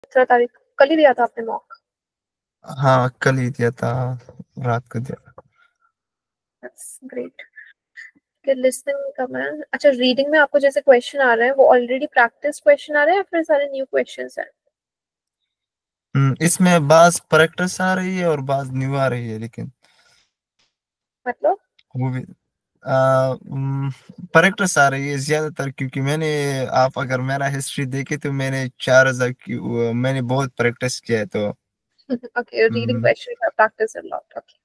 17 तारीख कल ही दिया था आपने मॉक? हाँ कल ही दिया था, रात को दिया। That's great. कि लिसनिंग का मैं, अच्छा रीडिंग में आपको जैसे क्वेश्चन आ रहे हैं वो ऑलरेडी प्रैक्टिस क्वेश्चन आ रहे हैं या फिर सारे न्यू क्वेश्चंस हैं? इसमें बाज प्रैक्टिस आ रही है और बाज न्यू आ रही है, लेकिन मतलब वो भी प्रैक्टिस आ रही है ज्यादातर, क्योंकि मैंने, आप अगर मेरा हिस्ट्री देखे तो मैंने 4,000 की मैंने बहुत प्रैक्टिस किया है, तो ओके, रीडिंग हम्म, क्वेश्चन का practice a lot. Okay.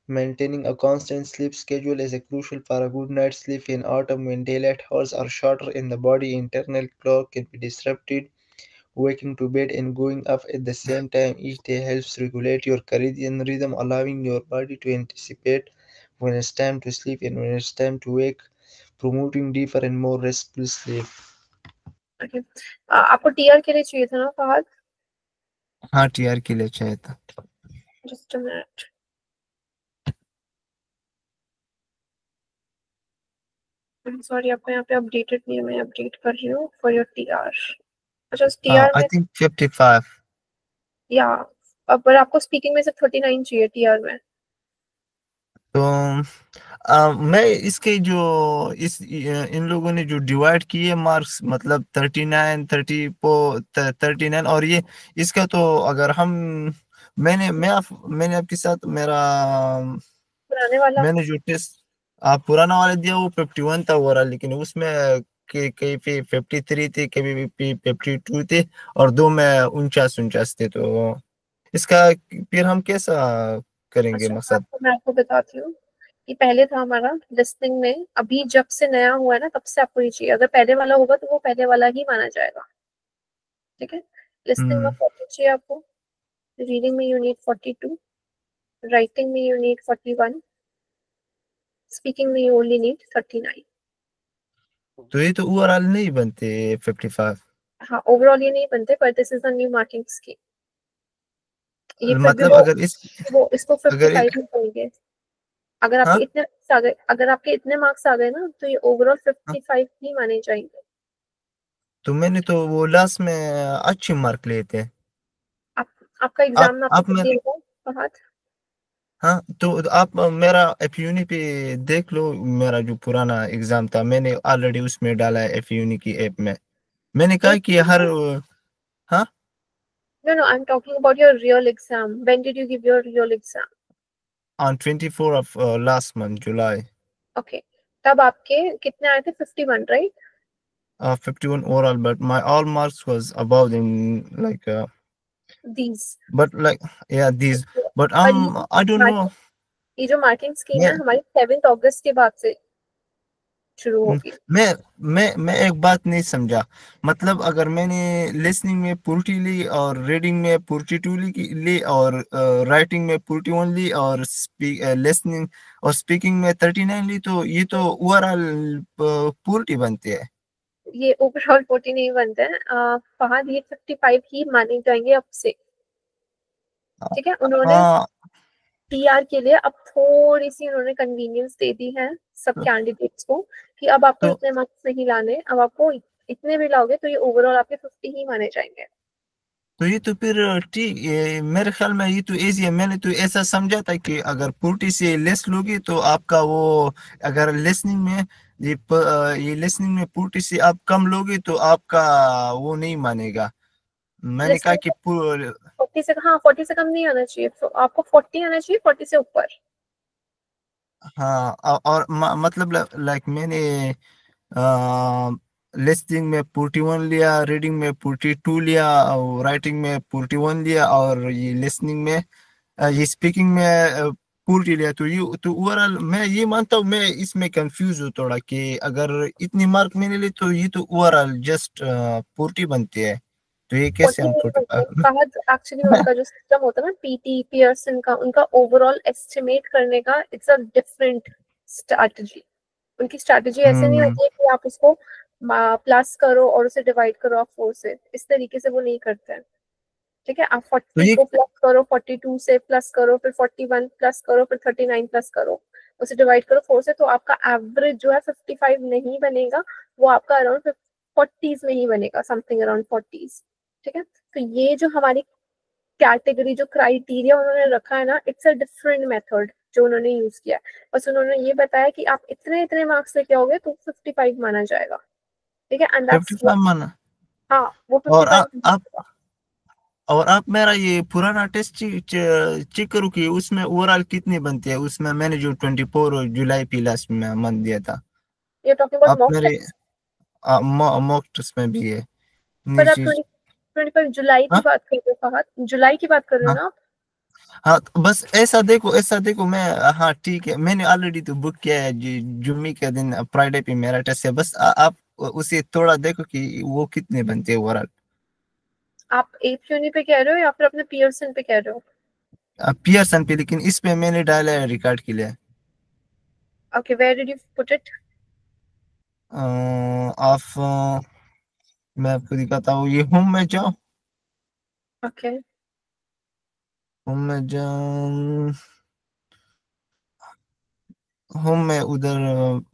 Maintaining a constant sleep schedule is crucial for a good night's sleep in autumn when daylight hours are shorter and the body internal clock can be disrupted. Waking to bed and going up at the same time each day helps regulate your circadian rhythm, allowing your body to anticipate when it's time to sleep and when it's time to wake, promoting deeper and more restful sleep. Okay, आपको TR के लिए चाहिए था ना फहद? हाँ TR के लिए चाहिए था। Just a minute. सॉरी, आपको यहाँ पे अपडेटेड नहीं है, मैं अपडेट कर रही हूँ फॉर योर टीआर। अच्छा टीआर आई में थिंक 55। या अब पर आपको स्पीकिंग में सिर्फ 39 चाहिए टीआर में। तो मैं इसके जो इन लोगों ने जो डिवाइड किए मार्क्स, मतलब 39 39, और ये इसका तो अगर हम, मैंने आपके साथ मेरा, पुराने वाला मैंने जो टेस्ट आप पुराना वाला दिया वो 51 था ओवरऑल, लेकिन उसमें कहीं पे 53 थे, कभी पे 52 थे, और दो में 49 थे, तो इसका फिर हम कैसा करेंगे अच्छा मकसद? मैं आपको बताती हूँ कि पहले था हमारा लिस्निंग में, अभी जब से नया हुआ है ना तब से आपको ये चाहिए। अगर पहले वाला होगा तो वो पहले वाला ही माना जाएगा। ठीक है, लिस्निंग में हम्म 40 चाहिए आपको, रीडिंग में यू नीड 42, राइटिंग में यू नीड 41, स्पीकिंग में यू ओनली नीड 39। तो ये तो ओवरऑल नहीं बनते 55। हाँ ओवरऑल ये नहीं बनते, पर this is the new marking scheme. ये फिर भी मतलब वो इसको अगर 55 में करेंगे। अगर आपके हाँ इतने मार्क्स आ गए, अगर आपके इतने मार्क्स आ गए ना तो ये ओवरऑल हाँ, 55 ही माने जाएंगे। तो मैंने तो वो लास्ट में अच्छे मार्क लिए थे। आप आपका एग्जाम आपने आप कब मैं दिया था फहद? हाँ, तो आप मेरा एफ यूनि पे देख लो, मेरा जो पुराना एग्जाम था मैंने ऑलरेडी उसमें डाला है एफ यूनि की ऐप में। मैंने कहा एक कि हर, हाँ, No, no, I'm talking about your real exam. When did you give your real exam? On 24 of last month July. Okay. तब आपके कितने आए थे? 51, right? 51 overall, but my all marks was above in like, These. but like yeah these, but पर I don't know। ये जो marking scheme मैं है हमारी 7 अगस्त के बाद से शुरू होगी। मैं एक बात नहीं समझा। मतलब अगर मैंने लिसनिंग में 40 ली और रीडिंग में 42 ली और राइटिंग में 41 ली और लिसनिंग और स्पीकिंग में 39 ली, तो ये तो ओवरऑल 40 बनती है। ये ओवरऑल 40 नहीं बनते हैं फहद, ये 55 ही माने जाएंगे अब से। ठीक है, उन्होंने हाँ टीआर के लिए अब थोड़ी सी उन्होंने कन्वीनियंस दे दी है सब तो, कैंडिडेट्स को कि अब आपको तो इतने मार्क्स नहीं लाने, अब आपको इतने भी लाओगे तो ये ओवरऑल आपके 50 ही माने जाएंगे। ये तो फिर ठीक, मेरे ख्याल में ये तो इजी है। मैंने तो ऐसा समझा था कि अगर 40 से लेस लोगे तो आपका वो, अगर लिसनिंग में ये लिसनिंग में 40 से आप कम लोगे तो आपका वो नहीं मानेगा। मैंने कहा लिस्टिंग कि 40 से, हाँ 40 से कम नहीं आना चाहिए, तो आपको 40 आना चाहिए, 40 से ऊपर। हाँ, और मतलब लाइक मैंने लिसनिंग में 41 लिया, रीडिंग में 42 लिया, और राइटिंग में 41 लिया, और ये लिसनिंग में, ये स्पीकिंग में पूरी लिया, तो ये तो ओवरऑल मैं ये मानता हूँ, मैं इसमें कंफ्यूज हूँ थोड़ा कि अगर इतनी मार्क मैंने ली तो ये तो ओवरऑल जस्ट 40 बनती है, तो ये कैसे 40 हम नहीं होते 45? फहद, एक्चुअली उनका जो सिस्टम होता है ना पीटी पियर्सन का, उनका ओवरऑल एस्टिमेट करने का इट्स अ डिफरेंट स्ट्रैटेजी। उनकी स्ट्रैटेजी ऐसे नहीं हम्म होती है कि आप उसको प्लस करो और उसे डिवाइड करो आप 4 से, इस तरीके से वो नहीं करते हैं। ठीक है, आप तो 40 ये को प्लस करो, 42 से प्लस करो, फिर 41 प्लस करो, फिर 39 प्लस करो, उसे डिवाइड करो 4 से, तो आपका एवरेज जो है 55 नहीं बनेगा, वो आपका अराउंड 40s में ही बनेगा, समथिंग अराउंड 40s। ठीक है, तो ये जो हमारी कैटेगरी, जो क्राइटेरिया उन्होंने रखा है ना, इट्स अ डिफरेंट मेथड जो उन्होंने यूज किया है। बस उन्होंने ये बताया कि आप इतने इतने मार्क्स लेके आओगे तो 55 माना जाएगा। ठीक है, एंड दैट्स 55 माना। हाँ, वो और 55। आप मेरा ये पुराना टेस्ट चेक करो कि उसमें ओवरऑल कितनी बनती है। उसमें मैंने जो 24 जुलाई पे लास्ट में मंथ दिया था। यू आर टॉकिंग अबाउट आप मॉक मेरे टेस्ट? मॉक टेस्ट में भी है पर आप नीचे। 25 जुलाई की हाँ बात कर रहे हो फहद, जुलाई की बात कर रहे हो हाँ ना आप? हाँ, तो बस ऐसा देखो मैं। हाँ ठीक है, मैंने ऑलरेडी तो बुक किया है। जुम्मे के दिन फ्राइडे पे मेरा टेस्ट है। बस आप उसे थोड़ा देखो कि वो कितने बनते हैं ओवरऑल। आप एप यूनि पे कह रहे हो या फिर अपने पियर्सन पे कह रहे हो? पियर्सन पे, लेकिन इस पे मैंने डाला है रिकॉर्ड के लिए। Okay, where did you put it? आप मैं आपको दिखाता हूँ। ये होम में जाओ, ओके, होम में जाओ, होम में उधर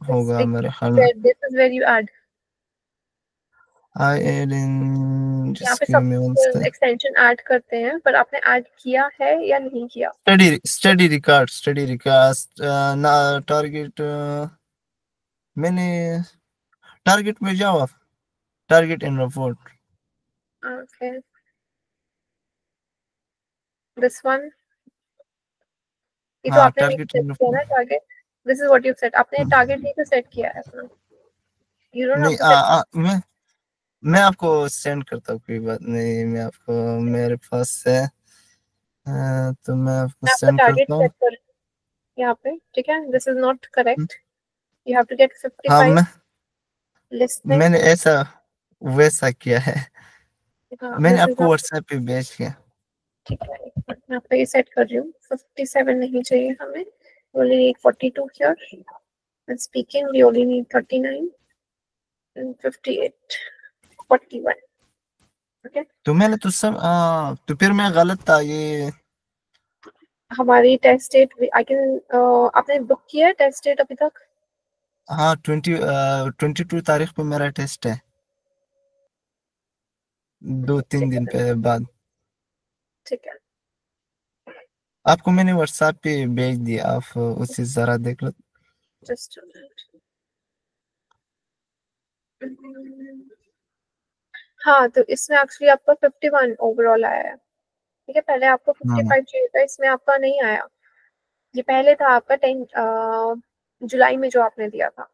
होगा मेरे ख्याल में। This is where you add. I add in, यहाँ पे जस्ट गिव सब me one second. Extension add करते हैं, पर आपने ऐड किया है या नहीं किया? स्टडी रिकॉर्ड ना टारगेट। मैंने टारगेट में जाओ आप, target in report. Okay, this one. ये तो हाँ आपने नहीं टारगेट सेट इन किया ना report. Target. This is what you set, आपने टारगेट नहीं तो सेट किया है अपना। यू डोंट हैव नहीं टू सेट। मैं आपको सेंड करता हूँ, कोई बात नहीं। मैं आपको, मेरे पास है। तो मैं आपको मैं आपका सेंड टारगेट करता हूँ। सेट कर यहाँ पे। ठीक है, this is not correct. You have to get हाँ 55 लिस्टिंग। मैंने ऐसा वैसा किया है। हाँ, मैंने दिस इज आपको नॉट। व्हाट्सएप पे भेज किया। ठीक है, मैं आपको ये सेट कर रही हूँ। 57 नहीं चाहिए हमें, only need 42 here. And speaking we only need 39 and 58, 41। Okay, तो मैंने तो सब तो फिर मैं गलत था ये। हमारी टेस्ट डेट आई कैन, आपने बुक किया है टेस्ट डेट अभी तक? हाँ 22 तारीख को मेरा टेस्ट है, 2-3 दिन ठीक है, पे बाद। ठीक है। आपको मैंने व्हाट्सएप पे भेज दिया, आप उसे जरा देख लो। जस्ट हाँ, तो इसमें एक्चुअली आपका 51 ओवरऑल आया है। ठीक है, पहले आपको हाँ 55 चाहिए था, इसमें आपका नहीं आया। ये पहले था आपका 10 जुलाई में जो आपने दिया था,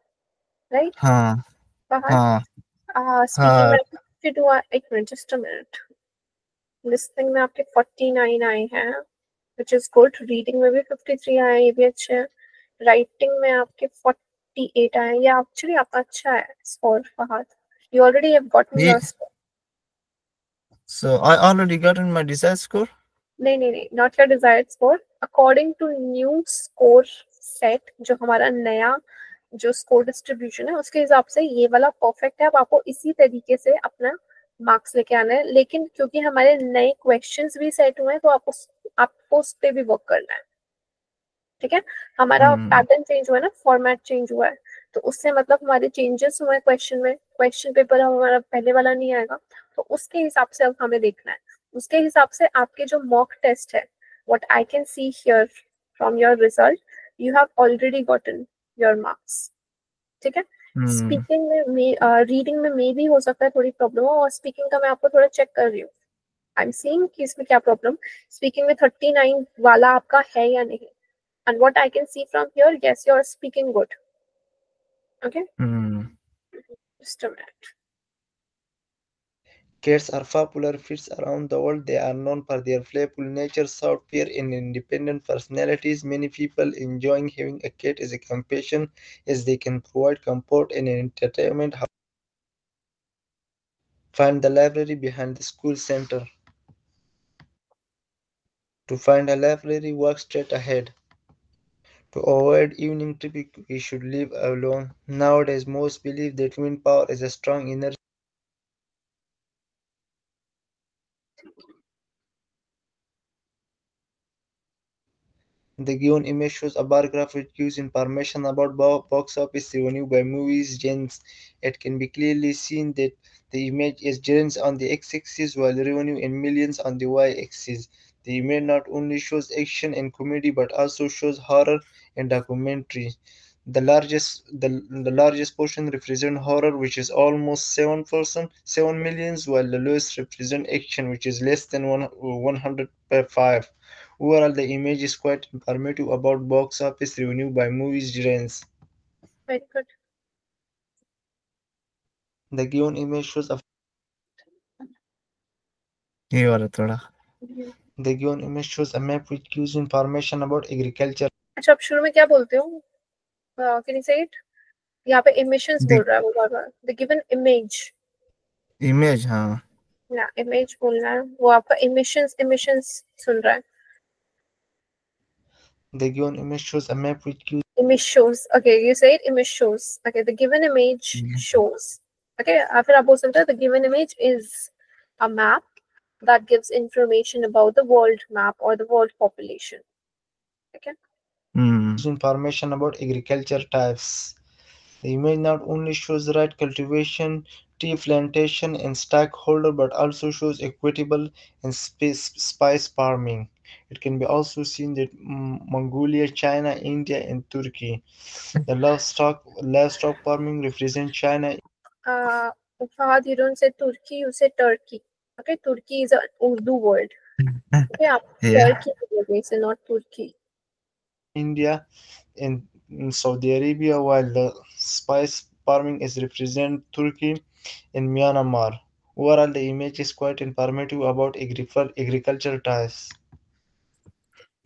राइट? हाँ बाहर हाँ स्पीकिंग हाँ। में 52। एक minute, just a minute. Listening में आपके 49 आए हैं, विच इज गुड। रीडिंग में भी 53 आए हैं, ये भी अच्छे हैं। राइटिंग में आपके 48 आए हैं, ये एक्चुअली आपका अच्छा है score Fahad. You already have gotten ये your score. so I already gotten my desired score. नहीं नहीं नहीं, not your desired score, according to new score set, जो हमारा नया जो स्कोर डिस्ट्रीब्यूशन है उसके हिसाब से ये वाला परफेक्ट है। अब आपको इसी तरीके से अपना मार्क्स लेके आना है, लेकिन क्योंकि हमारे नए क्वेश्चंस भी सेट हुए हैं तो आपको उस पर भी वर्क करना है। ठीक है, हमारा हम्म पैटर्न चेंज हुआ है ना, फॉर्मेट चेंज हुआ है, तो उससे मतलब हमारे चेंजेस हुए हैं क्वेश्चन में। क्वेश्चन पेपर हमारा पहले वाला नहीं आएगा, तो उसके हिसाब से अब हमें देखना है। उसके हिसाब से आपके जो मॉक टेस्ट है, what I can see here from your result, you have already gotten your marks. ठीक है, हम्म स्पीकिंग में रीडिंग में मे भी हो सकता है थोड़ी प्रॉब्लम हो, और स्पीकिंग का मैं आपको थोड़ा चेक कर रही हूँ। आई एम सीइंग कि इसमें क्या प्रॉब्लम। स्पीकिंग में 39 वाला आपका है या नहीं? And what I can see from here, yes, you're speaking good. Okay, hmm just a minute. Cats are popular pets around the world. They are known for their playful nature, soft fur, and independent personalities. Many people enjoying having a cat as a companion as they can provide comfort and entertainment. Find the library behind the school center. To find a library, walk straight ahead. To avoid evening traffic, we should live alone. Nowadays, most believe that wind power is a strong energy. The given image shows a bar graph which gives information about box office revenue by movies genres. It can be clearly seen that the image is genres on the x-axis while revenue in millions on the y-axis. The image not only shows action and comedy but also shows horror and documentary. The largest portion represent horror, which is almost 7%, 7 millions, while the lowest represent action, which is less than 105. Overall, the image is quite informative about box office revenue by movies genres. Very good. The given image shows a ये वाला थोड़ा हम्म। the given image shows a map which gives information about agriculture. अच्छा, आप शुरू में क्या बोलते हो? कैन यू से इट? यहाँ पे emissions बोल रहा है वो बार-बार। The given image, इमेज हाँ ना image बोलना है, वो आपका emissions सुन रहा है। The given image shows a map which gives Image shows. Okay, you say it, image shows. Okay, the given image shows. Okay, फिर आप बोल सकते हो the given image is a map that gives information about the world map or the world population. Okay. information about agriculture types. The image not only shows the right cultivation, tea plantation, and stakeholder, but also shows equitable and spice farming. It can be also seen that Mongolia, China, India, and Turkey. The livestock farming represents China. Fahad, you don't say Turkey, you say Turkey. Okay, Turkey is an Urdu word. Okay, आप yeah Turkey बोलोगे, say not Turkey. India and in Saudi Arabia, while the spice farming is represent Turkey and Myanmar. Overall, the image is quite informative about agriculture types.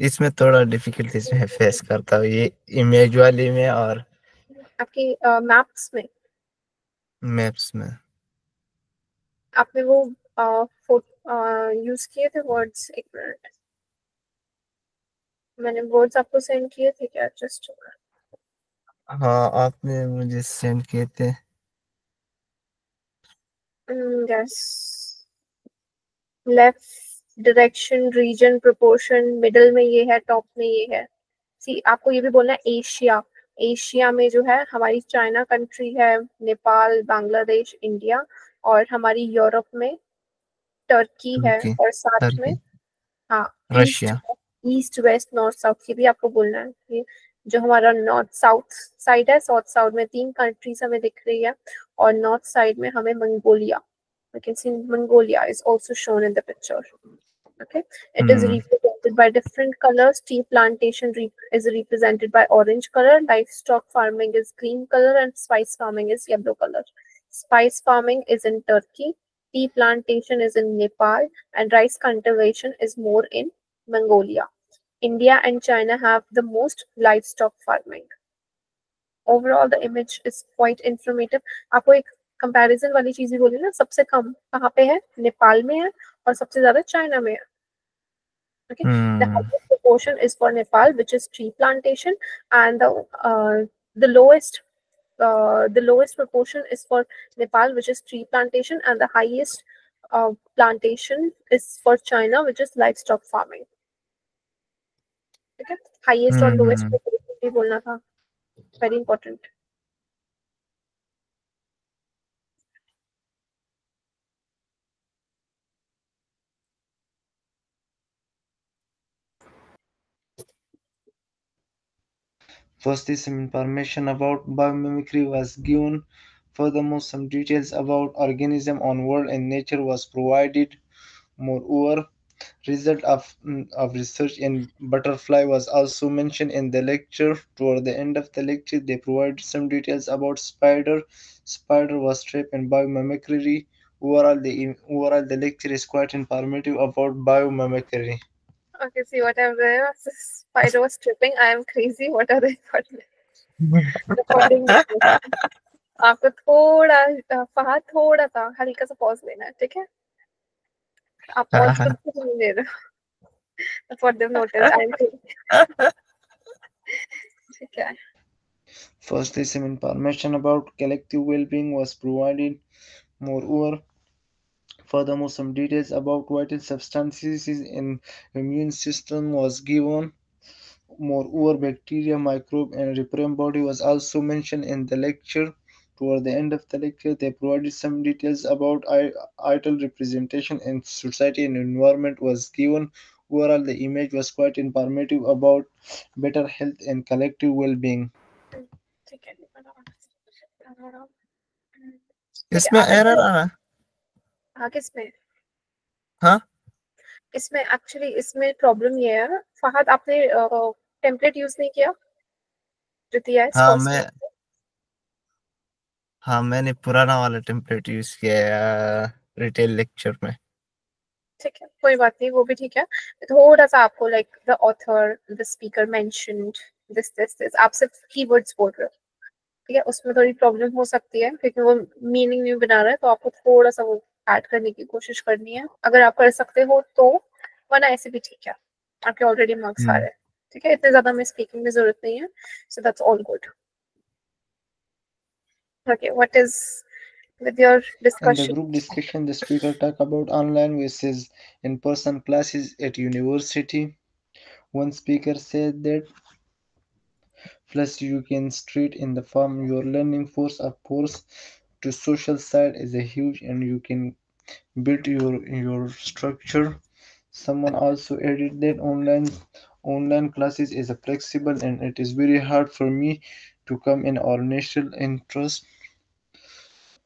इसमें थोड़ा difficulties मैं face करता हूँ ये image वाली में और आपके मैप्स में मैप्स में आपने वो यूज किए थे वर्ड्स? एक मिनट, मैंने वर्ड्स आपको सेंड किए थे क्या? जस्ट हाँ आपने मुझे सेंड किए थे yes, left direction, region, proportion, middle में ये है, टॉप में ये है। सी आपको ये भी बोलना है एशिया। एशिया में जो है हमारी चाइना कंट्री है, नेपाल, बांग्लादेश, इंडिया, और हमारी यूरोप में टर्की है, तुर्की और साथ में टर्की हाँ Russia east west north south ये भी आपको बोलना है। ये जो हमारा नॉर्थ साउथ साइड है, साउथ में 3 कंट्रीज हमें दिख रही है, और नॉर्थ साइड में हमें Mongolia, we can see Mongolia is also shown in the picture. Okay, it is represented by different colors. Tea plantation is represented by orange color, livestock farming is green color, and spice farming is yellow color. Spice farming is in Turkey, tea plantation is in Nepal, and rice cultivation is more in Mongolia. India and China have the most livestock farming. Overall, the image is quite informative. आपको एक comparison वाली चीज भी बोली ना, सबसे कम कहाँ पे है? नेपाल में है, और सबसे ज्यादा चाइना में है। Okay, the highest proportion is for Nepal, which is tree plantation, and the lowest proportion is for Nepal, which is tree plantation, and the highest plantation is for China, which is livestock farming. Okay, highest और lowest proportion भी बोलना था, very important. Firstly, some information about biomimicry was given. Furthermore, some details about organism on world and nature was provided. Moreover, result of research in butterfly was also mentioned in the lecture. Toward the end of the lecture, they provided some details about spider. Spider was trapped in biomimicry. Overall, the lecture is quite informative about biomimicry. Okay, see what I'm doing. Spider was tripping. I am crazy. What are they recording? आपको थोड़ा थोड़ा सा हल्का सा pause लेना है, ठीक है? आप पॉज खुद को नहीं ले रहे हो। That's what they've noticed. I am crazy. ठीक है। Firstly, some information about collective well-being was provided. Furthermore, some details about vital substances in immune system was given. Moreover, bacteria, microbe, and reprobate body was also mentioned in the lecture. Toward the end of the lecture, they provided some details about ideal representation in society and environment was given. Overall, the image was quite informative about better health and collective well-being. ठीक है ठीक है इसमें आप error आ रहा है। हाँ किसमें हाँ इसमें एक्चुअली इसमें प्रॉब्लम ये है फहद आपने टेम्पलेट यूज नहीं किया जो दिया है हाँ स्कॉर्स हाँ मैंने पुराना वाला टेम्पलेट यूज किया है रिटेल लेक्चर में। ठीक है कोई बात नहीं वो भी ठीक है थोड़ा सा आपको like the author the speaker mentioned this आप सिर्फ कीवर्ड्स बोल रहे हो ठीक है उसमें थोड़ी प्रॉब्लम हो सकती है क्योंकि वो मीनिंग नहीं बना रहा है तो आपको थोड़ा सा वो ऐड करने की कोशिश करनी है अगर आप कर सकते हो तो वरना ऐसे भी ठीक है आपके ऑलरेडी मार्क्स आ रहे हैं ठीक है इतने ज्यादा में स्पीकिंग में जरूरत नहीं है so that's all good okay what is with your In the discussion group discussion, the speaker talked about online versus in-person classes at university. One speaker said that plus you can street in the farm your learning force of course to social side is a huge and you can build your structure. Someone also added that online classes is a flexible and it is very hard for me to come in our national interest.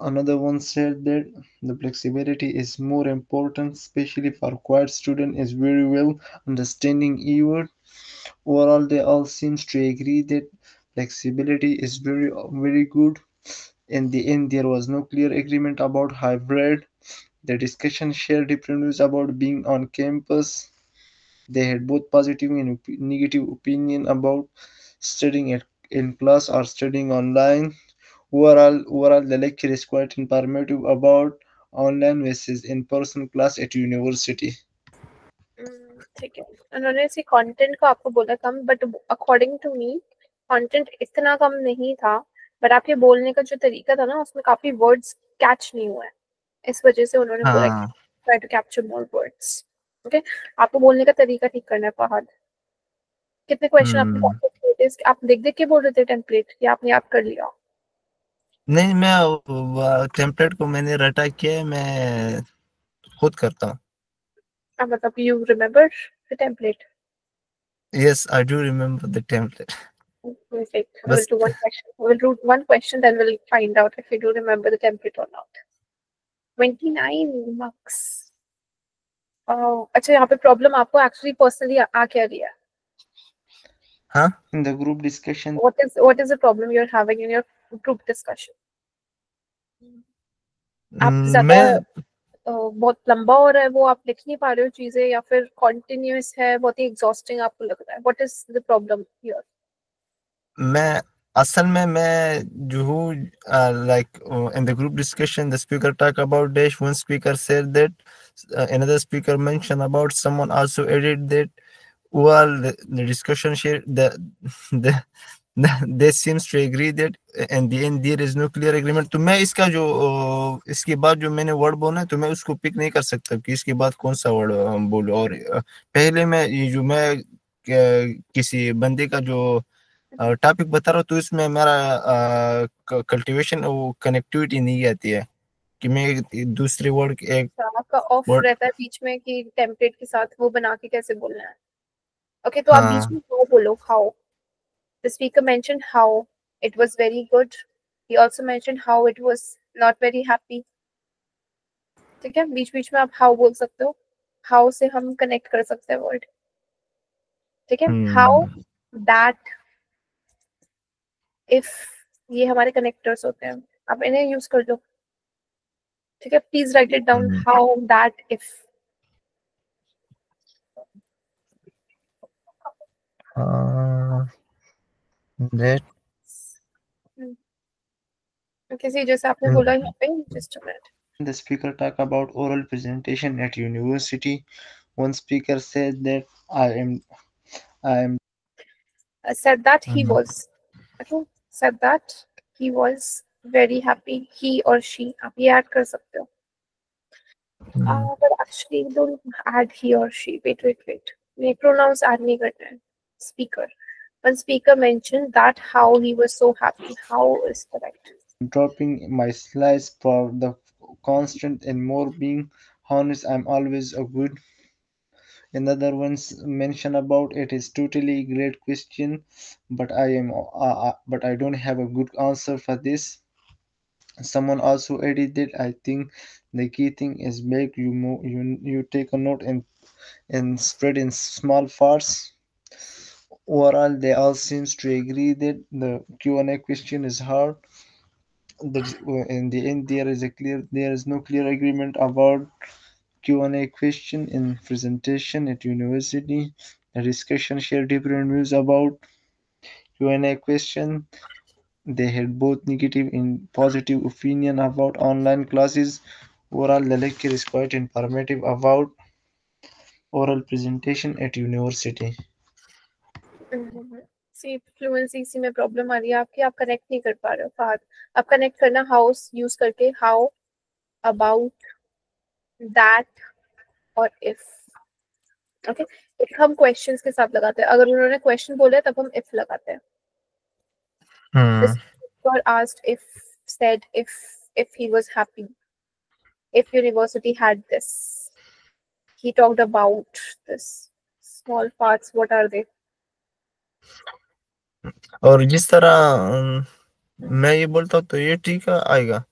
Another one said that the flexibility is more important, especially for quiet student is very well understanding e-word. Overall, they all seems to agree that flexibility is very good. In the end, there was no clear agreement about hybrid. The discussion shared different views about being on campus. They had both positive and negative opinion about studying in class or studying online. Overall, the lecture is quite informative about online versus in-person class at university. ठीक है उन्होंने इसी content को आपको बोला कम but according to me content इतना कम नहीं था बट आपके बोलने का जो तरीका था ना उसमें काफी वर्ड्स कैच नहीं हुए इस वजह से उन्होंने बोला हाँ try to capture more words okay आपको बोलने का तरीका ठीक करना है फहद कितने क्वेश्चन आपके हम्म पास थे आप देख देख के बोल रहे थे टेम्पलेट या आपने याद कर लिया नहीं मैं टेम्पलेट को मैंने रटा किया है, मैं खुद करता हूँ। अब मतलब you remember the template Yes, I do remember the template. Perfect. We'll बस do one question. We'll do one question, then we'll find out if you do remember the template or not. 29 marks. अच्छा यहाँ पे problem आपको actually personally आ क्या रही है हाँ In the group discussion, what is the problem you're having in your group discussion आप ज्यादा मैं बहुत लंबा हो रहा है वो आप लिख नहीं पा रहे हो चीजें या फिर कॉन्टिन्यूस है बहुत ही एग्जॉस्टिंग आपको लग रहा है what is the problem here मैं असल में मैं जो हूँ like in the group discussion the speaker talk about dash one speaker said that another speaker mentioned about someone also added that well the discussion share the they seems to agree that in the end there is no clear agreement तो मैं इसका जो इसके बाद जो मैंने word बोला है तो मैं उसको पिक नहीं कर सकता कि इसके बाद कौन सा वर्ड बोलूं और पहले मैं ये जो मैं किसी बंदे का जो टॉपिक बता रहा हूँ तो इसमें मेरा कल्टीवेशन वो कनेक्टिविटी नहीं आती है कि मैं दूसरे वर्ड एक आपका ऑफ वर्ड रहता है बीच में कि टेम्पलेट के साथ वो बना के कैसे बोलना है ओके तो आप बीच हाँ में हाउ बोलो how the speaker mentioned how it was very good he also mentioned how it was not very happy ठीक है बीच बीच में आप हाउ बोल सकते हो हाउ से हम कनेक्ट कर सकते हैं वर्ड ठीक है हाउ दैट इफ ये हमारे कनेक्टर्स होते हैं आप इन्हें यूज कर लो ठीक है please right it down how that if that किसी जैसे आपने बोला यहाँ पे just a minute the speaker talked about oral presentation at university. One speaker said that I am said that he was okay said that he was very happy he or she आप ये add कर सकते हो but actually don't add he or she wait ये pronouns add नहीं करना है speaker. One speaker mentioned that how he was so happy. How is correct? Dropping my slice for the constant and more being honest. I'm always a good. Another one's mention about it is totally great question, but but I don't have a good answer for this. Someone also added that I think the key thing is make you take a note and spread in small parts. Overall, they all seems to agree that the Q&A question is hard. In the end, there is no clear agreement about Q&A question in presentation at university. The discussion shared different views about Q&A question. They had both negative and positive opinion about online classes. Overall, the lecture is quite informative about oral presentation at university. See fluency इसी में problem आ रही है आपकी, आप connect नहीं कर पा रहे हो फाद। आप कनेक्ट करना हाउस यूज करके, हाउ अबाउट दैट और इफ। ओके, इफ हम क्वेश्चंस के साथ लगाते हैं, अगर उन्होंने क्वेश्चन बोले तब हम इफ लगाते हैं। This was asked if, said if he was happy, if university had this, he talked about this, small parts, what are they? और जिस तरह मैं ये बोलता हूँ तो ये ठीक आएगा।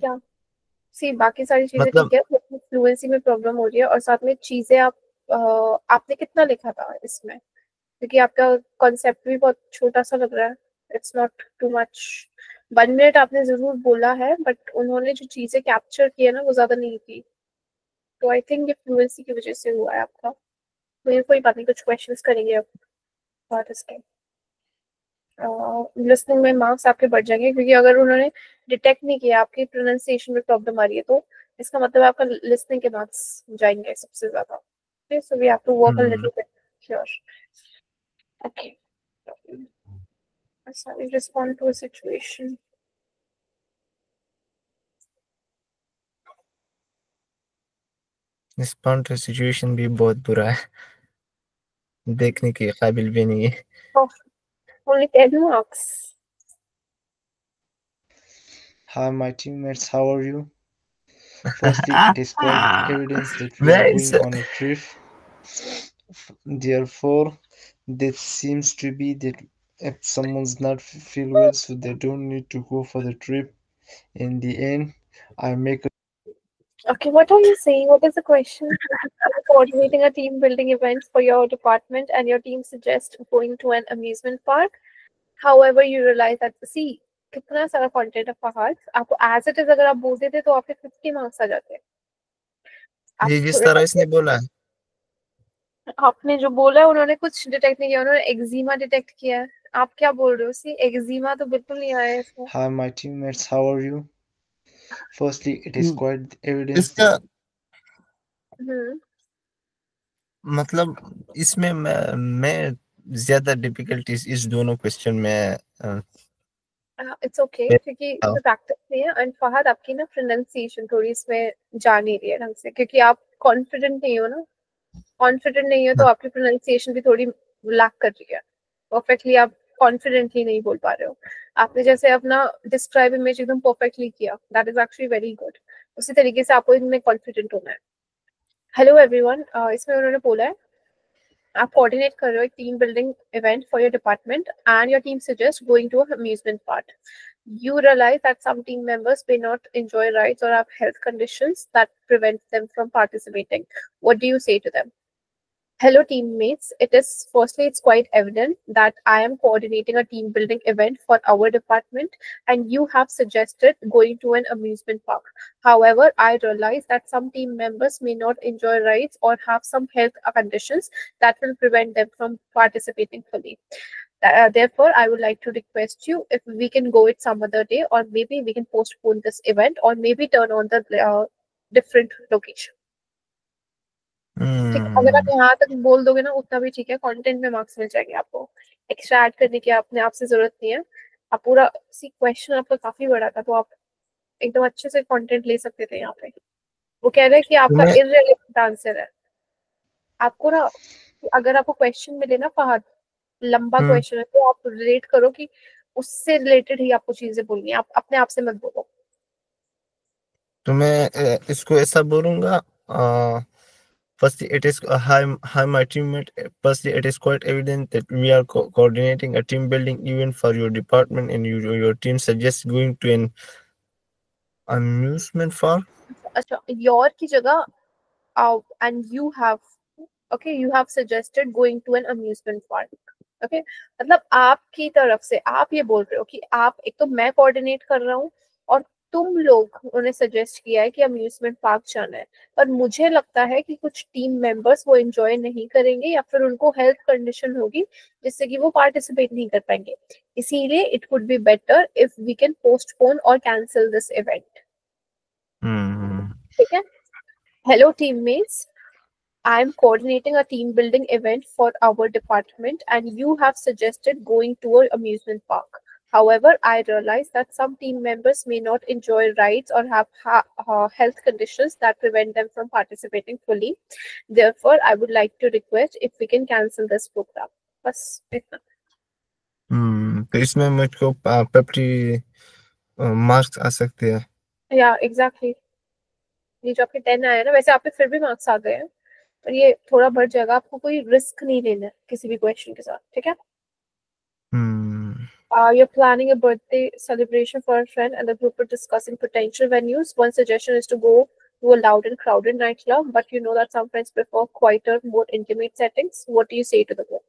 या सी बाकी सारी चीजें मतलब ठीक है, फ्लुएंसी में प्रॉब्लम हो रही है और साथ में चीजें आपने कितना लिखा था इसमें, क्योंकि आपका कॉन्सेप्ट भी बहुत छोटा सा लग रहा है। It's not too much. 1 minute आपने जरूर बोला है, बट उन्होंने जो चीजें कैप्चर की है ना वो ज्यादा नहीं की। तो आई थिंक ये फ्लुएंसी की वजह से हुआ है आपका। तो ये कोई बात नहीं, कुछ क्वेश्चंस करेंगे अब बात इसके। लिसनिंग में मार्क्स आपके बढ़ जाएंगे, क्योंकि अगर उन्होंने डिटेक्ट नहीं किया आपकी प्रोनाउंसिएशन में प्रॉब्लम आ रही है तो इसका मतलब आपका लिसनिंग के मार्क्स जाएंगे सबसे ज्यादा। Okay, so we have to work a little bit here. Okay, respond to a situation. Respond to situation भी बहुत बुरा है, देखने के काबिल भी नहीं है। Only 10 marks. Hi, my teammates, how are you? Firstly, it is quite evidence that we are going on a trip. Therefore, that seems to be that if someone's not feel well, so they don't need to go for the trip. In the end, I make a Okay, what are you saying? What is the question? Coordinating a team building event for your department and your team suggests going to an amusement park. However, you realize that, see, कितना सारा content है फहद, आपको as it is अगर आप बोल देते तो आपके 50 मार्क्स आ जाते हैं। ये जिस तरह इसने बोला है, आपने जो बोला है उन्होंने कुछ डिटेक्ट नहीं किया, उन्होंने एक्जिमा डिटेक्ट किया है। आप क्या बोल रहे हो? सी एक्जिमा तो बिल्कुल नहीं आया इसमें। Hi, my teammates, how are you? Firstly, it is quite evidence इसका हम्म मतलब इसमें मैं ज्यादा डिफिकल्टीज इस दोनों क्वेश्चन में इट्स ओके, क्योंकि इसमें प्रैक्टिस नहीं है। एंड फहद आपकी ना प्रोनाउंसिएशन थोड़ी इसमें जा नहीं रही है ढंग से, क्योंकि आप कॉन्फिडेंट नहीं हो ना। कॉन्फिडेंट नहीं हो तो आपकी प्रोनाउंसिएशन भी थोड़ी लैक कर रही है। परफेक्टली आप कॉन्फिडेंटली नहीं बोल पा रहे हो। आपने जैसे अपना डिस्क्राइब इमेज एकदम परफेक्टली किया, that is actually very good. उसी तरीके से आपको इनमें कॉन्फिडेंट होना है। हेलो एवरीवन, इसमें उन्होंने बोला है आप कोऑर्डिनेट कर रहे हो एक team building event for your department and your team suggest going to amusement park. You realize that some team members may not enjoy rides or have health conditions that prevent them from participating. What do you say to them? Hello teammates, it's quite evident that I am coordinating a team building event for our department and you have suggested going to an amusement park. However, I realize that some team members may not enjoy rides or have some health conditions that will prevent them from participating fully. Therefore, I would like to request you if we can go it some other day, or maybe we can postpone this event, or maybe turn on the different location. ठीक, अगर आप यहाँ तक बोल दोगे ना उतना भी ठीक है, कंटेंट में मार्क्स मिल जाएंगे आपको। एक्स्ट्रा ऐड करने की अपने आप से जरूरत नहीं है। आप पूरा सी क्वेश्चन आपका काफी बड़ा था तो आप एकदम अच्छे से कंटेंट ले सकते थे यहाँ पे। वो कह रहे हैं कि आपका इररिलेवेंट आंसर है, आपको ना अगर आपको क्वेश्चन मिले ना फहद, लंबा हम्म क्वेश्चन है, तो आप रिलेट करो कि उससे रिलेटेड ही आपको चीजें बोलनी है, आप अपने आप से मत बोलो। तो मैं इसको ऐसा बोलूंगा। Firstly, it is hi my teammate. Firstly, it is quite evident that we are coordinating a team building event for your department, and your team suggests going to an amusement park. अच्छा, your की जगह and you have, okay, you have suggested going to an amusement park, okay, मतलब आपकी तरफ से आप ये बोल रहे हो कि आप, एक तो मैं कोऑर्डिनेट कर रहा हूँ और तुम लोग उन्हें सजेस्ट किया है कि अम्यूजमेंट पार्क जाना है, पर मुझे लगता है कि कुछ टीम मेंबर्स वो एंजॉय नहीं करेंगे या फिर उनको हेल्थ कंडीशन होगी जिससे कि वो पार्टिसिपेट नहीं कर पाएंगे, इसीलिए it would be better if we can postpone और कैंसिल दिस इवेंट। Hmm. ठीक है, hello teammates, I'm coordinating a team building event for our department, and you have suggested going to an amusement park. However, I realize that some team members may not enjoy rides or have health conditions that prevent them from participating fully. Therefore, I would like to request if we can cancel this program. बस इतना। तो इसमें मुझको पेप्टी marks आ सकते हैं। या exactly, ये जो आपके 10 आए हैं ना, वैसे आप पे फिर भी मार्क्स आ गए हैं, पर ये थोड़ा बढ़ जाएगा, आपको कोई रिस्क नहीं लेना है किसी भी क्वेश्चन के साथ, ठीक है। You're planning a birthday celebration for a friend, and the group are discussing potential venues. One suggestion is to go to a loud and crowded nightclub, but you know that some friends prefer quieter, more intimate settings. What do you say to the group?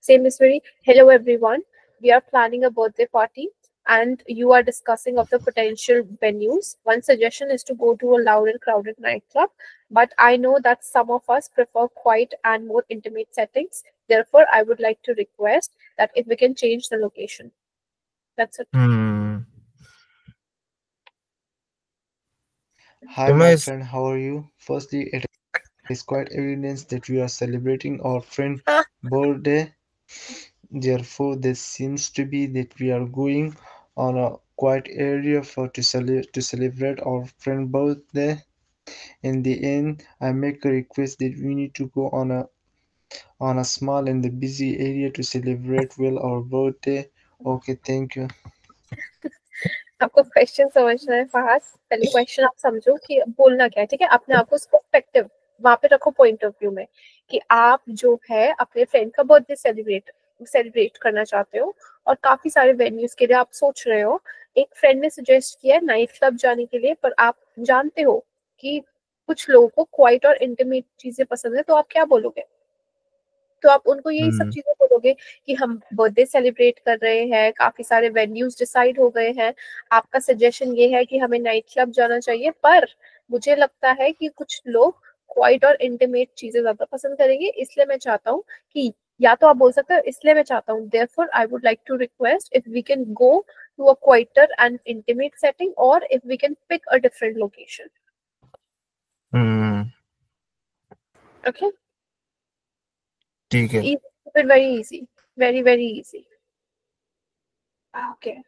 Same is very, hello everyone. We are planning a birthday party, and you are discussing of the potential venues. One suggestion is to go to a loud and crowded nightclub, but I know that some of us prefer quiet and more intimate settings. Therefore, I would like to request that if we can change the location. That's it. Hi, my friend, how are you? Firstly, it is quite evident that we are celebrating our friend's birthday. Therefore, this seems to be that we are going on a quiet area to celebrate our friend's birthday. In the end, I make a request that we need to go on a small and the busy area to celebrate well our birthday. Okay, thank you. आपको question समझना है फहद, पहले question आप समझो कि बोलना क्या है, ठीक है, अपने आप को पर्सपेक्टिव वहां पे रखो, पॉइंट ऑफ व्यू में, कि आप जो है अपने फ्रेंड का बर्थडे सेलिब्रेट करना चाहते हो और काफी सारे वेन्यूज के लिए आप सोच रहे हो। एक फ्रेंड ने सजेस्ट किया है नाइट क्लब जाने के लिए, पर आप जानते हो कि कुछ लोगों को क्वाइट और इंटीमेट चीजें पसंद है, तो आप क्या बोलोगे? तो आप उनको यही सब चीजें बोलोगे कि हम बर्थडे सेलिब्रेट कर रहे हैं, काफी सारे वेन्यूज डिसाइड हो गए हैं, आपका सजेशन ये है कि हमें नाइट क्लब जाना चाहिए, पर मुझे लगता है कि कुछ लोग क्वाइट और इंटीमेट चीजें ज्यादा पसंद करेंगे, इसलिए मैं चाहता हूँ कि, या तो आप बोल सकते हो इसलिए मैं चाहता हूँ, therefore I would like to request if we can go to a quieter and intimate setting, or if we can pick a different location. Okay, ठीक है। very easy, very easy. Okay.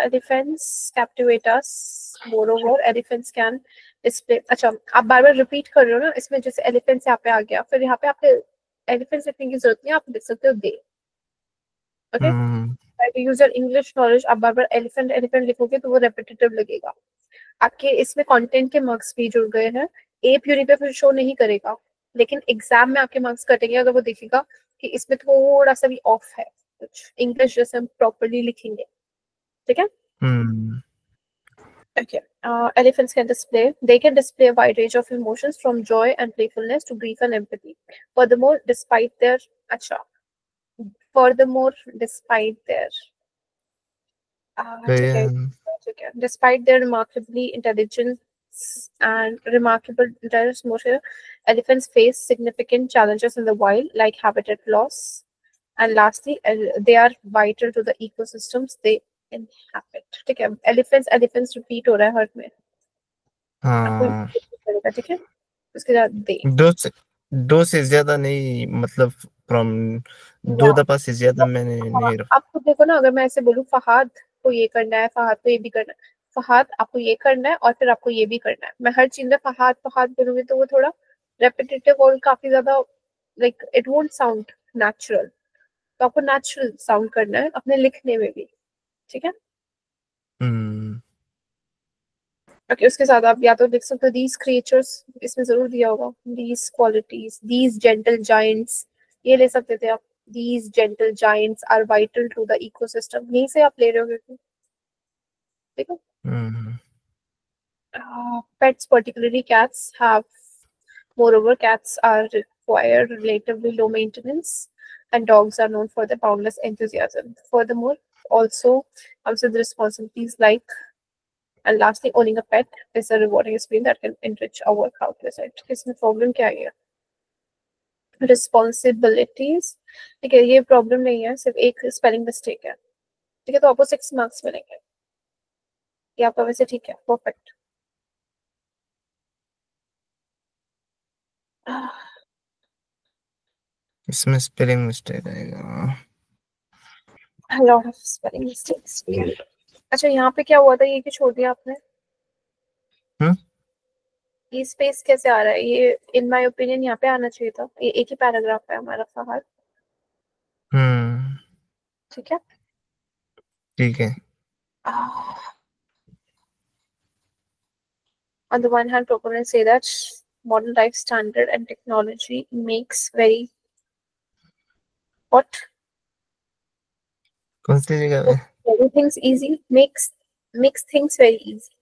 Elephants captivate us. Moreover, elephants can display. अच्छा, आप बार बार repeat कर रहे हो ना, इसमें जैसे एलिफेंट्स यहाँ पे आ गया, फिर यहाँ पे आपके एलिफेंट्स लिखने की जरूरत नहीं है, आप लिख सकते हो दे। Okay, use your English knowledge. आप बार बार एलिफेंट एलिफेंट लिखोगे तो वो रेपिटेटिव लगेगा। आपके इसमें कंटेंट के मार्क्स भी जुड़ गए हैं। ए प्यूरी पे फिर शो नहीं करेगा, लेकिन एग्जाम में आपके मार्क्स कटेंगे अगर वो देखेगा कि इसमें थोड़ा सा भी ऑफ है कुछ, इंग्लिश जैसे हम प्रॉपरली लिखेंगे, ठीक है। Okay. Elephants can display a wide range of emotions from joy and playfulness to grief and empathy. Furthermore, despite their remarkably intelligence and remarkable intelligence, motor elephants face significant challenges in the wild, like habitat loss. And lastly, they are vital to the ecosystems they inhabit. ठीक है, elephants repeat हो रहा है हर में। हाँ, ठीक है, उसके बाद दे दो से ज्यादा नहीं, मतलब फ्रॉम दो दफा से ज्यादा मैंने नहीं रखा। आप खुद देखो ना, अगर मैं ऐसे बोलूं फहद को ये करना है, फहद को ये भी करना है, फहद आपको ये करना है और फिर आपको ये भी करना है, मैं हर चीज में फहद फहद बोलूंगी तो वो थोड़ा रेपिटेटिव और काफी ज्यादा like it won't sound natural, तो आपको नेचुरल साउंड करना है अपने लिखने में भी, ठीक है। ओके, उसके साथ आप या तो लिख सकते हो दीज क्रिएचर्स, इसमें जरूर दिया होगा these qualities, these gentle giants, ये ले सकते थे आप। These gentle giants are vital to the ecosystem, यहीं से आप ले रहे हो, ठीक है। Pets, particularly cats, have, moreover, cats are require relatively low maintenance, and dogs are known for their boundless enthusiasm. Furthermore, also comes with responsibilities like, and lastly, owning a pet is a rewarding experience that can enrich our countless lives. इसमें problem क्या है? Responsibilities, ठीक है, ये problem नहीं है, सिर्फ एक spelling mistake है, ठीक है, तो आपको 6 marks मिलेंगे, ये आपका वैसे ठीक है, perfect. इसमें स्पेलिंग मिस्टेक आएगा, A lot of spelling mistakes. अच्छा, यहाँ पे क्या हुआ था, ये क्यों छोड़ दिया आपने? ये स्पेस कैसे आ रहा है? ये इन माय ओपिनियन यहाँ पे आना चाहिए था, ये एक ही पैराग्राफ है हमारा सवाल, ठीक है, ठीक है। On the one hand, proponents say that modern life standard and technology makes very what? कौन सी जगह पे? Very things easy, makes things very easy.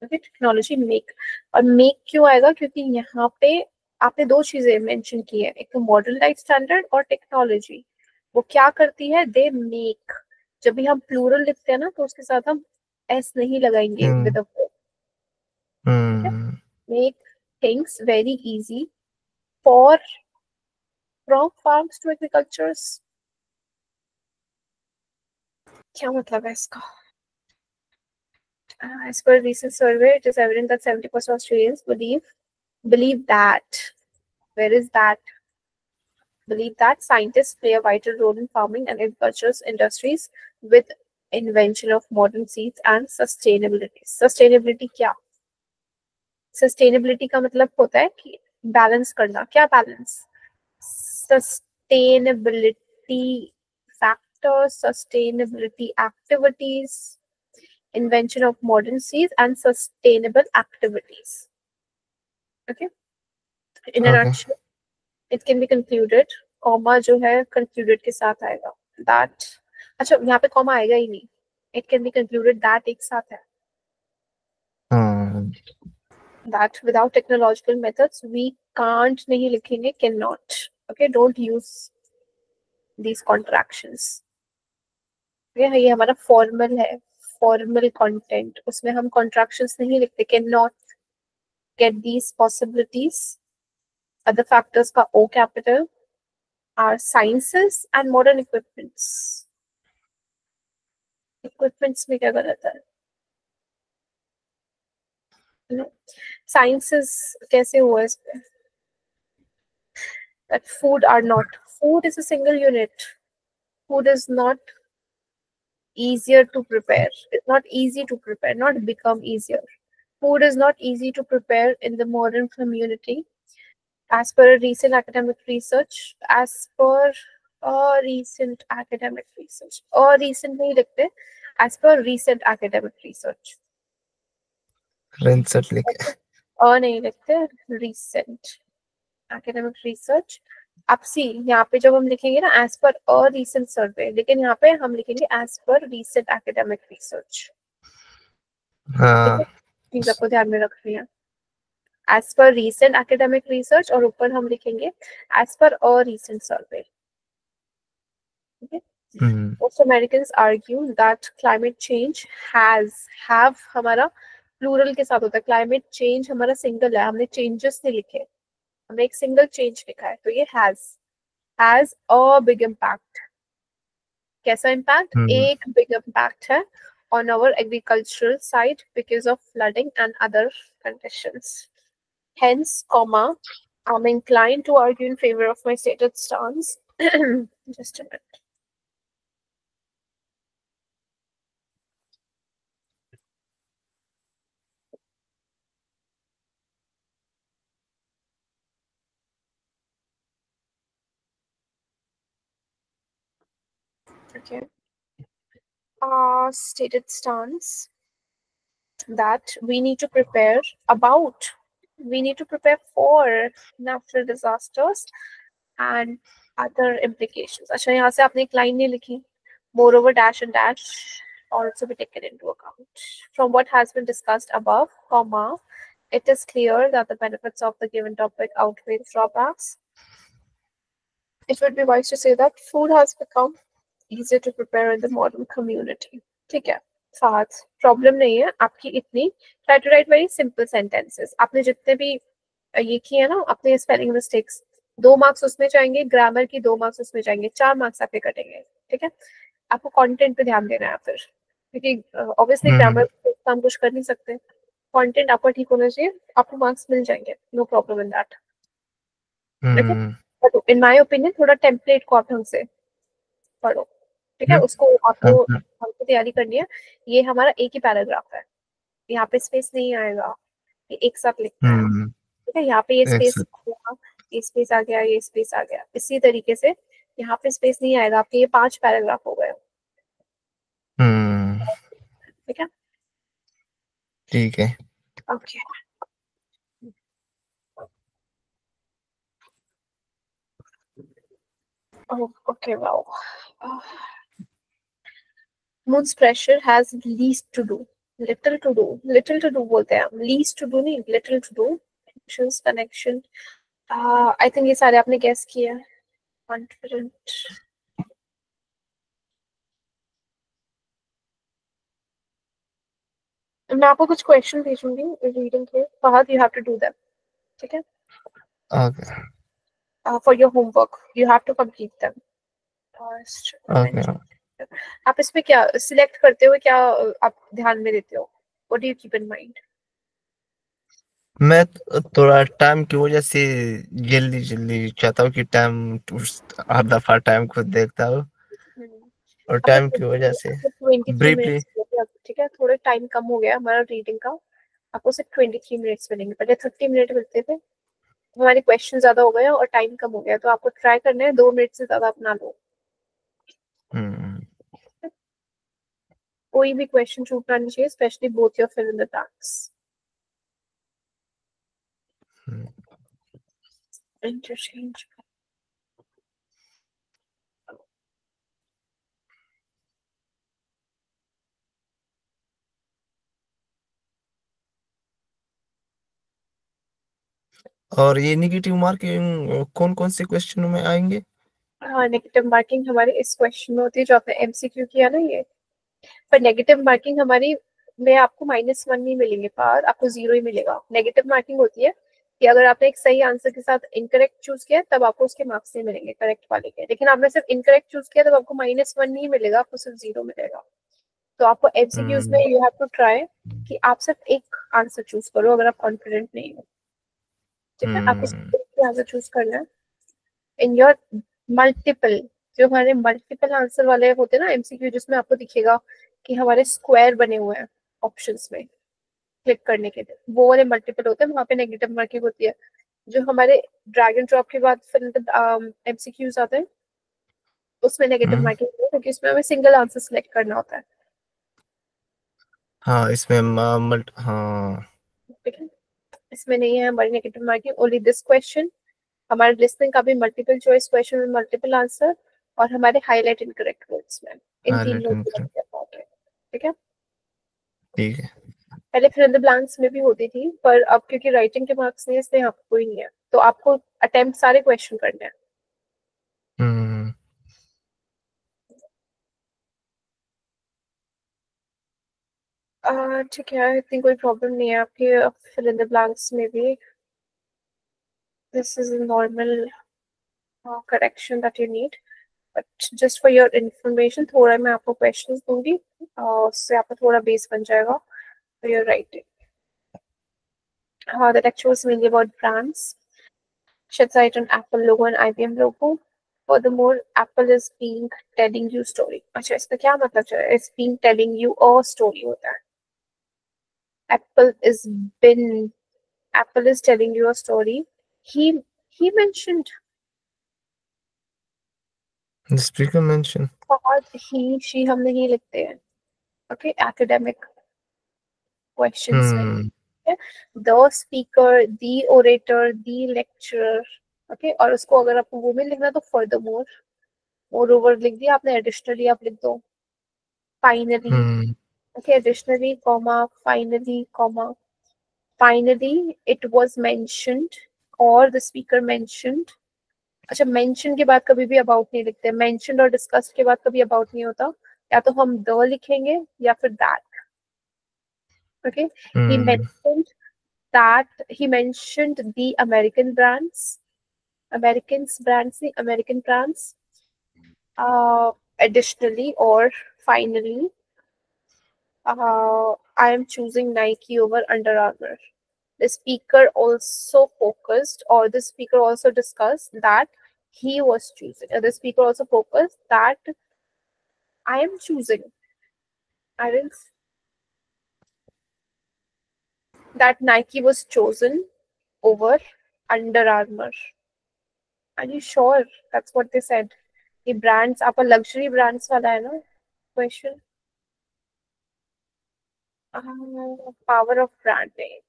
Okay, technology make, और मेक क्यों आएगा? क्योंकि यहाँ पे आपने दो चीजें मेंशन की है, एक तो मॉडर्न लाइफ स्टैंडर्ड और टेक्नोलॉजी, वो क्या करती है? They make. जब भी हम प्लूरल लिखते हैं ना, तो उसके साथ हम एस नहीं लगाएंगे with a make things very easy for, from farms to agricultures, क्या मतलब है इसका? As per a recent survey, it is evident that 70% of Australians believe that, where is that? Believe that scientists play a vital role in farming and agricultural industries with invention of modern seeds and sustainability. Sustainability क्या? Sustainability का मतलब होता है कि balance करना, क्या balance? Sustainability factors, sustainability activities, invention of modern seeds and sustainable activities. Okay, in a nutshell, it can be concluded, comma जो है concluded के साथ आएगा, that, अच्छा यहाँ पे कॉमा आएगा ही नहीं, it can be concluded that एक साथ है, that without technological methods we can't नहीं लिखेंगे, cannot. Okay, don't use these contractions. ये हमारा फॉर्मल है, फॉर्मल कंटेंट, उसमें हम कॉन्ट्रैक्शंस नहीं लिखते, can not get these possibilities. Other factors का ओ capital R sciences and modern equipments. Equipments में क्या गलत है? साइंसेस कैसे हुआ इस पे? that food are not, food is a single unit, food is not easier to prepare, it's not easy to prepare, not become easier. Food is not easy to prepare in the modern community. As per a recent academic research, as per a recent academic research, or recent नहीं लिखते, as per recent academic research. Recent लिखे, और नहीं लिखते, recent academic research. अब सी यहाँ पे जब हम लिखेंगे ना as per a recent survey, लेकिन यहाँ पे हम लिखेंगे as per recent academic research. हाँ, चीज आपको ध्यान में रखनी है, as per recent academic research, और ऊपर हम लिखेंगे as per a recent survey. Okay. Most Americans argue that climate change have हमारा प्लूरल के साथ होता है, climate change हमारा सिंगल है, हमने changes नहीं लिखे, हमने एक सिंगल चेंज लिखा है, तो ये has a big impact. कैसा impact? एक big impact है on our agricultural side because of flooding and other conditions. Hence, comma, I'm inclined to argue in favor of my stated stance. Just a minute. Okay. Stated stance that we need to prepare for natural disasters and other implications. अच्छा, यहाँ से आपने एक line नहीं लिखी. Moreover, dash and dash also be taken into account. From what has been discussed above, comma, it is clear that the benefits of the given topic outweigh the drawbacks. It would be wise to say that food has become easier to prepare in the modern community. ठीक है, साथ problem नहीं है आपकी इतनी. Try to write very simple sentences. आपने जितने भी ये किए हैं ना, अपने स्पेलिंग मिस्टेक्स, 2 मार्क्स उसमें जाएंगे, ग्रामर की 2 मार्क्स उसमें जाएंगे, 4 मार्क्स आपके कटेंगे. ठीक है, आपको कंटेंट पे ध्यान देना है फिर, क्योंकि ऑब्वियसली ग्रामर हम कुछ कर नहीं सकते. कंटेंट आपका ठीक होना चाहिए, आपको मार्क्स मिल जाएंगे, no problem in that. But in my opinion थोड़ा टेम्पलेट को आप ढंग से पढ़ो. ठीक है, उसको आपको हमको तैयारी करनी है. ये हमारा एक ही पैराग्राफ है, यहाँ पे स्पेस नहीं आएगा, ये एक साथ लिखना है. ठीक है, यहाँ पे ये स्पेस ये स्पेस आ गया, ये स्पेस आ गया, इसी तरीके से यहाँ पे स्पेस नहीं आएगा. आपके ये 5 पैराग्राफ हो गए. ठीक है, ठीक है. Okay. Okay, wow. Moon's pressure has least to do, little to do बोलते हैं हम, least to do नहीं, little to do. Connection. I think ये सारे आपने guess किया. Confident. मैं आपको कुछ क्वेश्चन भेजूंगी रीडिंग के. Fahad, you have to do them. ठीक है. Okay. For your homework, you have to complete them. Okay. आप इसमें क्या सिलेक्ट करते हो, क्या आप ध्यान में देते हो? What do you keep in mind? मैं थोड़ा टाइम की वजह से जल्दी चाहता हूँ कि टाइम हर दफा टाइम खुद देखता हूँ, और टाइम की वजह से ब्रीफली. ठीक है, थोड़ा टाइम कम हो गया हमारा रीडिंग का. आपको सिर्फ 23 मिनट्स मिलेंगे, पहले 30 मिनट मिलते थे. हमारे क्वेश्चन ज्यादा हो गए और टाइम कम हो गया, तो आपको ट्राई करना है 2 मिनट से ज्यादा अपना लो. कोई भी क्वेश्चन छूटना नहीं चाहिए, specially both your fill in the blanks. Interchange. और ये नेगेटिव मार्किंग कौन कौन से क्वेश्चनों में आएंगे? हाँ, नेगेटिव मार्किंग हमारे इस क्वेश्चन में होती है जो आपने एमसीक्यू किया ना ये. पर नेगेटिव मार्किंग हमारी में आपको -1 नहीं मिलेंगे पार, आपको 0 ही मिलेगा. नेगेटिव मार्किंग होती है कि अगर आपने एक सही आंसर के साथ इनकरेक्ट चूज किया तब आपको उसके मार्क्स नहीं मिलेंगे करेक्ट वाले के. लेकिन आपने सिर्फ इनकरेक्ट चूज किया तब आपको -1 नहीं मिलेगा, आपको सिर्फ 0 मिलेगा. तो आपको एमसीक्यूज में यू हैव टू ट्राई कि आप सिर्फ एक आंसर चूज करो अगर आप कॉन्फिडेंट नहीं हो. ठीक है, आपको सिर्फ आंसर चूज करना है. इन योर मल्टीपल, जो हमारे मल्टीपल आंसर वाले होते हैं ना एमसीक्यू, जिसमें आपको दिखेगा कि हमारे स्क्वायर बने हुए हैं ऑप्शंस में क्लिक करने के लिए, वो वाले मल्टीपल होते हैं, वहाँ पे नेगेटिव मार्किंग होती है. जो हमारे ड्रैग एंड ड्रॉप के बाद फिर एमसीक्यूज आते हैं उसमें नेगेटिव मार्किंग होती है, क्योंकि उसमें हमें सिंगल आंसर सिलेक्ट करना होता है. हाँ, इसमें हाँ, ठीक है, इसमें नहीं है हमारी negative marking. Only this question, हमारे लिस्निंग का भी मल्टीपल चॉइस क्वेश्चन में मल्टीपल आंसर, और हमारे हाईलाइट इनकरेक्ट वर्ड्स में इन 3 लोगों की. ठीक है, ठीक है. पहले फिर इन द ब्लैंक्स में भी होती थी, पर अब क्योंकि राइटिंग के मार्क्स नहीं है इसलिए आपको कोई नहीं है, तो आपको अटेम्प्ट सारे क्वेश्चन करने हैं. ठीक है, इतनी कोई प्रॉब्लम नहीं है आपके फिल इन द ब्लैंक्स में भी. This is a normal correction that you need, but just for your information थोड़ा मैं आपको क्वेश्चंस दूंगी, उससे आपका थोड़ा बेस बन जाएगा for your writing. The lecture was mainly about brands. Shed light on Apple logo and IBM logo. Furthermore, Apple is being telling you story. अच्छा, इसका क्या मतलब है? It's being telling you a story होता है. Apple is telling you a story. He mentioned The speaker mentioned. बहुत ही she हम नहीं लिखते हैं, ओके, एकेडमिक क्वेश्चंस में the speaker, the orator, the lecturer, okay, और उसको अगर आपको वो में लिखना तो फर्दरमोर, मोर ओवर लिख दिया आपने, एडिशनली आप लिख दो, finally, okay, additionally comma, finally comma, finally it was mentioned और द स्पीकर मेंशन्ड। अच्छा, मेंशन के बाद कभी भी अबाउट नहीं लिखते, मेंशन्ड और डिस्कस्ड के बाद कभी अबाउट नहीं होता, या तो हम द लिखेंगे या फिर that, okay. He mentioned that he mentioned the American brands, American brands. Additionally or finally, I am choosing Nike over Under Armour. The speaker also focused, or the speaker also discussed that he was choosing. The speaker also focused that I am choosing. I didn't. That Nike was chosen over Under Armour. Are you sure? That's what they said. The brands, आपका luxury brands वाला है ना question? Power of branding.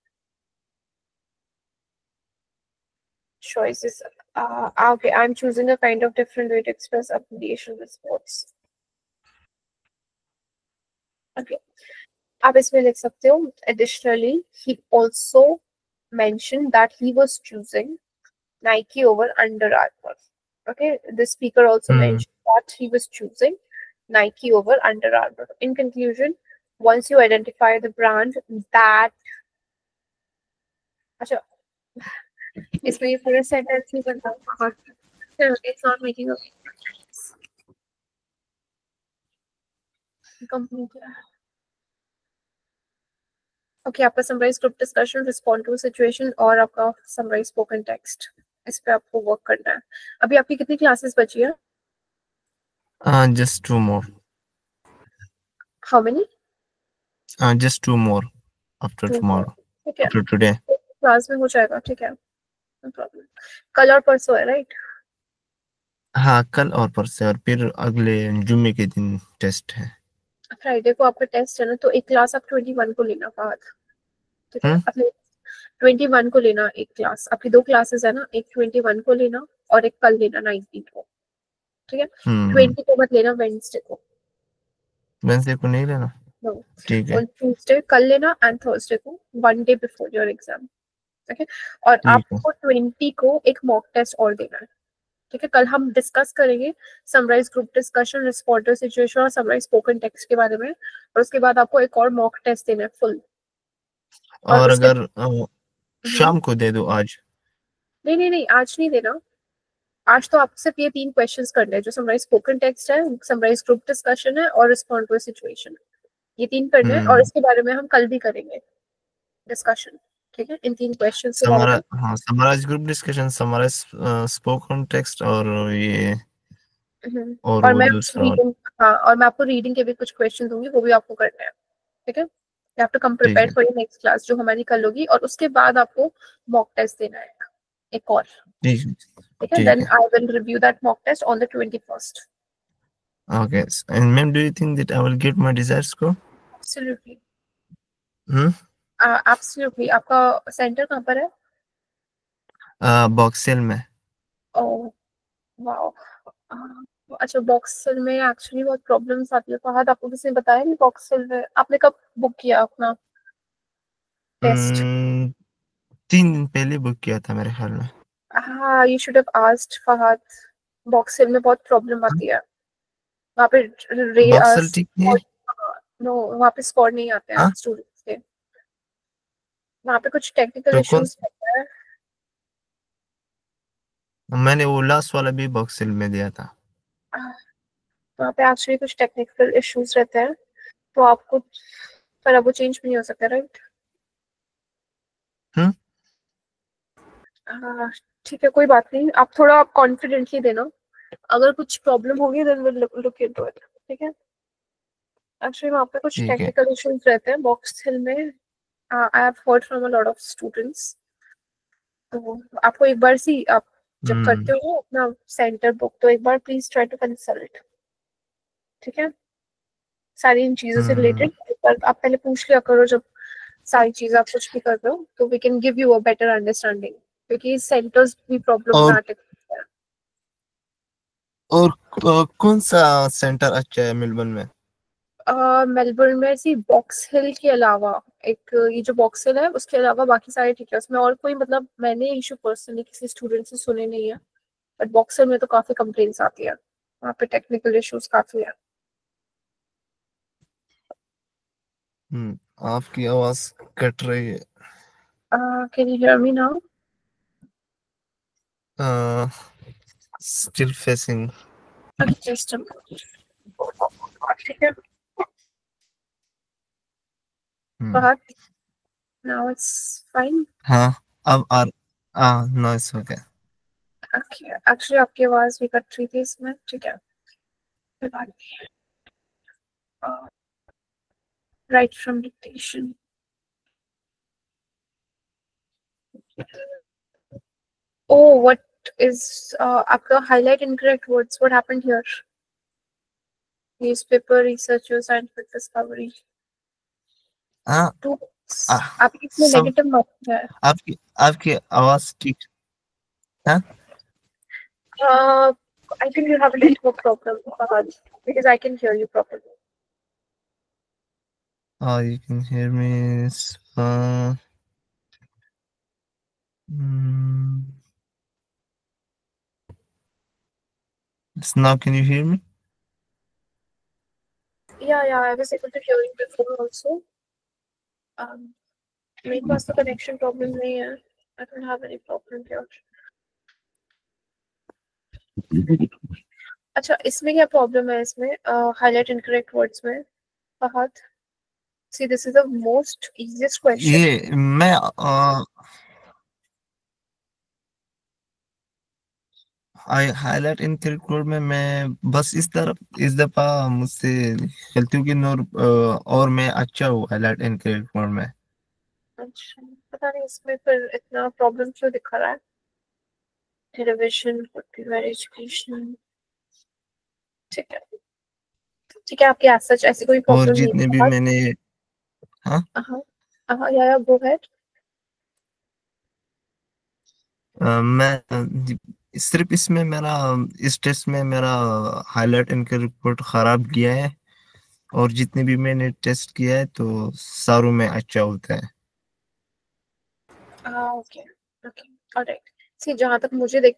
Choices. Okay, I'm choosing a kind of different way to express appreciation with sports. Okay. आप इसमें लिख सकते हो. Additionally, he also mentioned that he was choosing Nike over Under Armour. Okay, the speaker also mentioned that he was choosing Nike over Under Armour. In conclusion, once you identify the brand that, अच्छा, इसमें ये पूरा sentence नहीं बनता, it's not making a complete. Okay, आपका summarise group discussion, respond to situation और आपका summarise spoken text, इस पे आपको वर्क करना है। अभी आपकी कितनी क्लासेस बची है? Just 2 more. How many? Just 2 more after tomorrow. ठीक है, after today. क्लास में हो जाएगा, ठीक है, नो प्रॉब्लम। कल और परसों है, राइट? हाँ, कल और परसों, और फिर अगले जुम्मे के दिन टेस्ट है। फ्राइडे को आपका टेस्ट है ना, तो एक क्लास आप 21 को लेना बाद, ठीक है? अपने 21 को लेना एक क्लास, आपकी 2 क्लासेस है ना, एक 21 को लेना और एक कल लेना 19 को, ठीक है? 20 को मत लेना, वेडनेसडे को नहीं लेना, ठीक है? और ट्यूसडे कल लेना एंड थर्सडे को, 1 डे बिफोर योर एग्जाम, ठीक है? और आपको 20 को एक मॉक टेस्ट और देना है, ठीक है? कल हम डिस्कस करेंगे summarise group discussion, responder situation और समराइज स्पोकन टेक्स्ट के बारे में, और उसके बाद आपको एक और मॉक टेस्ट देना है फुल। और अगर शाम को दे दो आज? नहीं, आज नहीं देना। आज तो आपको सिर्फ ये 3 क्वेश्चंस करने हैं, जो समराइज स्पोकन टेक्स्ट है, समराइज ग्रुप डिस्कशन है और रिस्पॉन्ड टू सिचुएशन, ये 3 करने हैं, और इसके बारे में हम कल भी करेंगे डिस्कशन, ठीक है? इन 3 क्वेश्चंस के बारे में। हाँ, summarise group discussion, summarise spoken text और ये और मैं रीडिंग, हाँ, और मैं आपको रीडिंग के भी कुछ क्वेश्चन दूंगी, वो भी आपको करने हैं, ठीक है? You have to come prepared for your next class, जो हमारी कल होगी, और उसके बाद आपको मॉक टेस्ट देना है एक और, ठीक है? Then I will review that mock test on the 21st. Okay. And ma'am, do you think that I will get my desired score? Absolutely. Absolutely. आपका सेंटर कहाँ पर है? बॉक्सेल में। ओह, वाओ। अच्छा, बॉक्सेल में एक्चुअली बहुत प्रॉब्लम्स आती है। फहद, आपको किसी ने बताया नहीं बॉक्सेल में? आपने कब बुक किया अपना टेस्ट? 3 दिन पहले बुक किया था मेरे ख्याल में। हाँ, you should have asked Fahad. बॉक्सेल में बहुत प्रॉब्लम आती है। वहाँ पे बॉक्सेल ठीक है? नो, वहाँ पे स्कोर नहीं आते हैं स्टूडेंट्स के। वहाँ पे कुछ टेक्निकल इश्यूज होता है। मैंने वो लास्ट वाला भी बॉक्सेल में दिया था। वहाँ पे एक्चुअली कुछ टेक्निकल इश्यूज रहते हैं, तो आपको, पर अब वो चेंज भी नहीं हो सकता, राइट? ठीक है, कोई बात नहीं, आप थोड़ा कॉन्फिडेंटली देना। अगर कुछ प्रॉब्लम होगी then will look into it, ठीक है? एक्चुअली वहाँ पे कुछ टेक्निकल इश्यूज रहते हैं बॉक्स हिल में। I have heard from a lot of students, तो आपको एक बार सी आप जब करते हो अपना सेंटर बुक तो एक बार प्लीज ट्राई टू कंसल्ट, ठीक है, सारी इन चीजों से रिलेटेड एक बार आप पहले पूछ लिया करो जब सारी चीजें आप कुछ भी कर रहे हो, तो we can give you a better understanding, क्योंकि सेंटर्स भी और प्रॉब्लमैटिक है। और कौन सा सेंटर अच्छा है मेलबर्न में? मेलबर्न में सी बॉक्स हिल के अलावा, एक ये जो बॉक्स हिल है उसके अलावा बाकी सारे ठीक है, उसमें और कोई मतलब मैंने इशू पर्सनली किसी स्टूडेंट से सुने नहीं है, बट बॉक्स हिल में तो काफी कंप्लेंट्स आती है, वहाँ पे टेक्निकल इश्यूज काफी है। आपकी आवाज कट रही है। Can you hear me now? Still facing. Just ठीक है, बहुत नाउ इट्स फाइन। हाँ, अब नो इट्स ओके। एक्चुअली आपकी आवाज भी कट रही थी इसमें, ठीक है, कोई बात नहीं। Right from dictation. Oh, what is आपका highlight incorrect words? What happened here? Newspaper, researcher, scientific discovery. हाँ, Two. आपकी इसमें सब negative marking है. आपकी आपकी आवाज ठीक है। I think you have a network problem, because I can hear you properly. You can hear me. Mm, now can you hear me? Yeah, I was able to hear you before also. मेरे पास तो connection problem नहीं है. I don't have any problem here. अच्छा, इसमें क्या problem है? इसमें highlight incorrect words में बहुत. See, this is the most easiest question. ये मैं हाईलाइट इन क्रिकेट में मैं बस इस दफा मुझसे गलतियों की नोर और मैं अच्छा हूँ हाईलाइट इन क्रिकेट में। अच्छा, पता नहीं इसमें फिर इतना प्रॉब्लम क्यों दिखा रहा है। टेलीविजन, एजुकेशन, ठीक है, ठीक है, आपके सच ऐसी कोई और प्रॉब्लम नहीं जितने भी है। मैंने हाँ हाँ या गो अहेड। मैं सिर्फ इसमें मेरा इस टेस्ट में मेरा हाईलाइट इनका रिपोर्ट खराब किया है, और जितने भी मैंने टेस्ट किया है तो सारों में अच्छा होता है। Okay, alright. सी, जहाँ तक मुझे देख